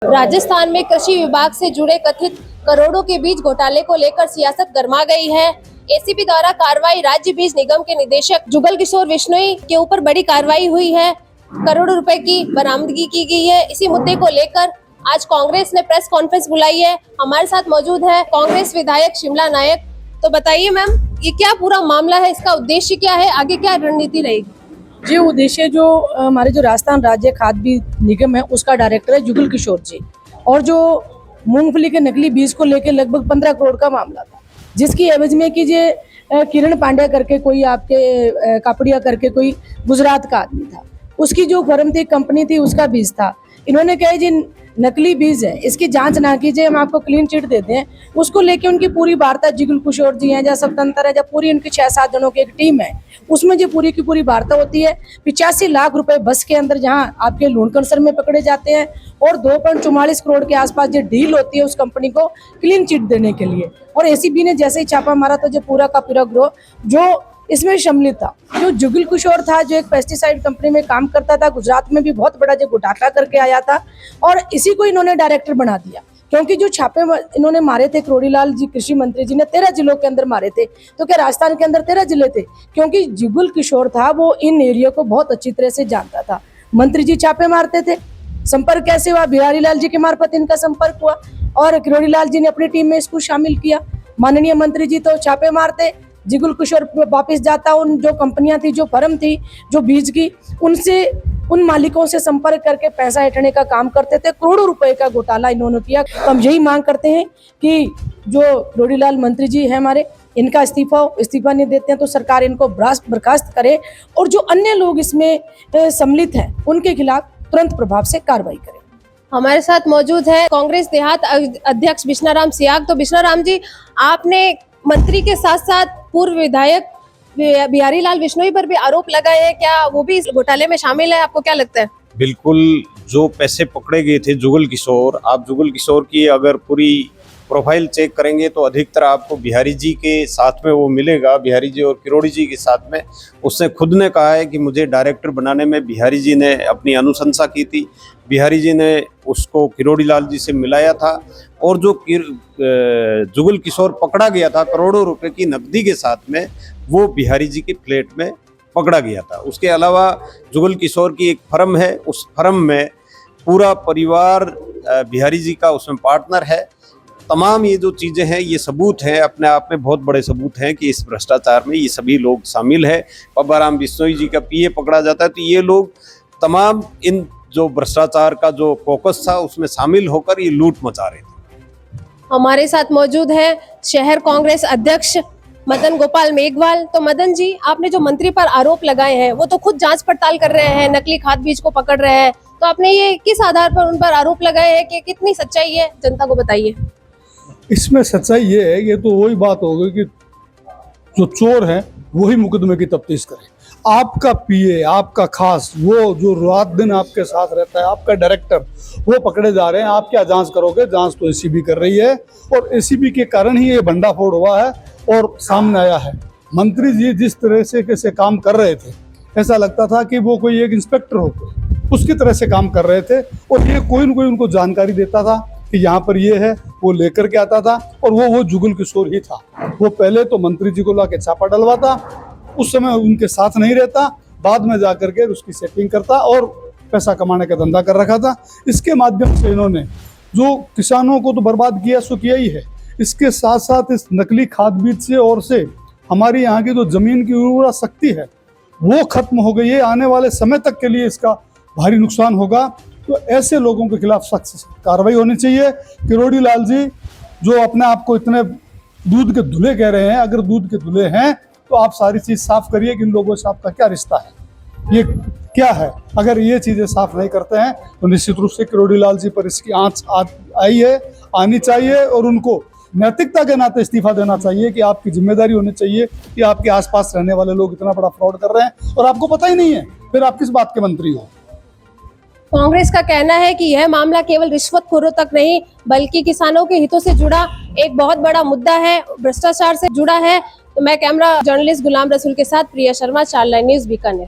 राजस्थान में कृषि विभाग से जुड़े कथित करोड़ों के बीज घोटाले को लेकर सियासत गर्मा गई है। एसीबी द्वारा कार्रवाई, राज्य बीज निगम के निदेशक जुगल किशोर बिश्नोई के ऊपर बड़ी कार्रवाई हुई है। करोड़ों रुपए की बरामदगी की गई है। इसी मुद्दे को लेकर आज कांग्रेस ने प्रेस कॉन्फ्रेंस बुलाई है। हमारे साथ मौजूद है कांग्रेस विधायक शिमला नायक। तो बताइए मैम, ये क्या पूरा मामला है, इसका उद्देश्य क्या है, आगे क्या रणनीति रहेगी? जी, उद्देश्य जो हमारे जो राजस्थान राज्य खाद्य बीज निगम है उसका डायरेक्टर है जुगल किशोर जी, और जो मूंगफली के नकली बीज को लेकर लगभग 15 करोड़ का मामला था, जिसकी एवज में कि जे किरण पांड्या करके कोई आपके कापड़िया करके कोई गुजरात का आदमी था, उसकी जो फर्म थी, कंपनी थी, उसका बीज था। इन्होंने कहा जी नकली बीज है, इसकी जांच ना कीजिए, हम आपको क्लीन चिट देते हैं। उसको लेके उनकी पूरी वार्ता, जुगल किशोर जी हैं, जहाँ स्वतंत्र है, जब पूरी उनकी 6-7 जनों की एक टीम है, उसमें जो पूरी की पूरी वार्ता होती है। 85 लाख रुपए बस के अंदर जहाँ आपके लूणकरसर में पकड़े जाते हैं, और 2.44 करोड़ के आसपास जो डील होती है उस कंपनी को क्लीन चिट देने के लिए। और एसीबी ने जैसे ही छापा मारा तो जो पूरा का पूरा ग्रोह जो इसमें सम्मिलित था, जो जुगल किशोर था, जो एक पेस्टिसाइड कंपनी में काम करता था, गुजरात में भी बहुत बड़ा जो घोटाला करके आया था, और इसी को इन्होंने डायरेक्टर बना दिया। क्योंकि जो छापे इन्होंने मारे थे, करोड़ीलाल जी कृषि मंत्री जी ने 13 जिलों के अंदर मारे थे। तो क्या राजस्थान के अंदर 13 जिले थे? क्योंकि जुगल किशोर था, वो इन एरिया को बहुत अच्छी तरह से जानता था। मंत्री जी छापे मारते थे, संपर्क कैसे हुआ? बिहारी लाल जी के मार्फत इनका संपर्क हुआ, और करोड़ीलाल जी ने अपनी टीम में इसको शामिल किया। माननीय मंत्री जी तो छापे मारते, जुगल किशोर वापस जाता, उन जो कंपनियां थी, जो फर्म थी, जो बीज की, उनसे उन मालिकों से संपर्क करके पैसा ऐंठने का काम करते थे। करोड़ों रुपए का घोटाला इन्होंने किया। तो हम यही मांग करते हैं कि जो करोड़ीलाल मंत्री जी हैं हमारे, इनका इस्तीफा नहीं देते हैं तो सरकार इनको बर्खास्त करे, और जो अन्य लोग इसमें सम्मिलित हैं उनके खिलाफ तुरंत प्रभाव से कार्रवाई करे। हमारे साथ मौजूद है कांग्रेस देहात अध्यक्ष बिश्नाराम सियाग। तो बिश्नाराम जी, आपने मंत्री के साथ साथ पूर्व विधायक बिहारी लाल बिश्नोई पर भी आरोप लगाए हैं, क्या वो भी इस घोटाले में शामिल है? आपको क्या लगता है? बिल्कुल, जो पैसे पकड़े गए थे जुगल किशोर, आप जुगल किशोर की अगर पूरी प्रोफाइल चेक करेंगे तो अधिकतर आपको बिहारी जी के साथ में वो मिलेगा, बिहारी जी और किरोड़ी जी के साथ में। उसने खुद ने कहा है कि मुझे डायरेक्टर बनाने में बिहारी जी ने अपनी अनुशंसा की थी, बिहारी जी ने उसको किरोड़ी लाल जी से मिलाया था, और जो जुगल किशोर पकड़ा गया था करोड़ों रुपए की नकदी के साथ में, वो बिहारी जी की फ्लैट में पकड़ा गया था। उसके अलावा जुगल किशोर की एक फर्म है, उस फर्म में पूरा परिवार बिहारी जी का उसमें पार्टनर है। तमाम ये जो चीज़ें हैं, ये सबूत हैं, अपने आप में बहुत बड़े सबूत हैं कि इस भ्रष्टाचार में ये सभी लोग शामिल हैं। पब्बाराम बिश्नोई जी का पीए पकड़ा जाता है, तो ये लोग तमाम इन जो भ्रष्टाचार का जो फोकस था उसमें शामिल होकर ये लूट मचा रहे थे। हमारे साथ मौजूद है शहर कांग्रेस अध्यक्ष मदन गोपाल मेघवाल। तो मदन जी, आपने जो मंत्री पर आरोप लगाए हैं, वो तो खुद जांच पड़ताल कर रहे हैं, नकली खाद बीज को पकड़ रहे हैं, तो आपने ये किस आधार पर उन पर आरोप लगाए हैं, कि कितनी सच्चाई है, जनता को बताइए। इसमें सच्चाई ये है, ये तो वही बात हो गई कि जो चोर है वही मुकदमे की तफ्तीश करे। आपका पीए, आपका खास, वो जो रात दिन आपके साथ रहता है, आपका डायरेक्टर, वो पकड़े जा रहे हैं। आप क्या जांच करोगे? जांच तो एसीबी कर रही है, और एसीबी के कारण ही ये भंडाफोड़ हुआ है और सामने आया है। मंत्री जी जिस तरह से कैसे काम कर रहे थे, ऐसा लगता था कि वो कोई एक इंस्पेक्टर हो, उसकी तरह से काम कर रहे थे, और ये कोई न कोई उनको जानकारी देता था कि यहाँ पर ये है, वो लेकर के आता था, और वो जुगल किशोर ही था। वो पहले तो मंत्री जी को ला के छापा डलवाता, उस समय उनके साथ नहीं रहता, बाद में जाकर के उसकी सेटिंग करता और पैसा कमाने का धंधा कर रखा था। इसके माध्यम से इन्होंने जो किसानों को तो बर्बाद किया, सो किया ही है, इसके साथ साथ इस नकली खाद बीज से और से हमारी यहाँ की जो जमीन की उर्वरा शक्ति है वो खत्म हो गई है। आने वाले समय तक के लिए इसका भारी नुकसान होगा। तो ऐसे लोगों के खिलाफ सख्त कार्रवाई होनी चाहिए। किरोड़ी लाल जी जो अपने आप को इतने दूध के धुले कह रहे हैं, अगर दूध के धुले हैं तो आप सारी चीज साफ करिए कि इन लोगों से आपका क्या रिश्ता है, ये क्या है। अगर ये चीजें साफ नहीं करते हैं तो निश्चित रूप से किरोड़ी लाल जी पर इसकी आंच आई है, आनी चाहिए, और उनको नैतिकता के नाते इस्तीफा देना चाहिए कि आपकी जिम्मेदारी होनी चाहिए कि आपके आसपास रहने वाले लोग इतना बड़ा फ्रॉड कर रहे हैं और आपको पता ही नहीं है, फिर आप किस बात के मंत्री हो। कांग्रेस का कहना है कि यह मामला केवल रिश्वतखोरों तक नहीं, बल्कि किसानों के हितों से जुड़ा एक बहुत बड़ा मुद्दा है, भ्रष्टाचार से जुड़ा है। तो मैं कैमरा जर्नलिस्ट गुलाम रसूल के साथ प्रिया शर्मा, चार लाइन न्यूज़, बीकानेर।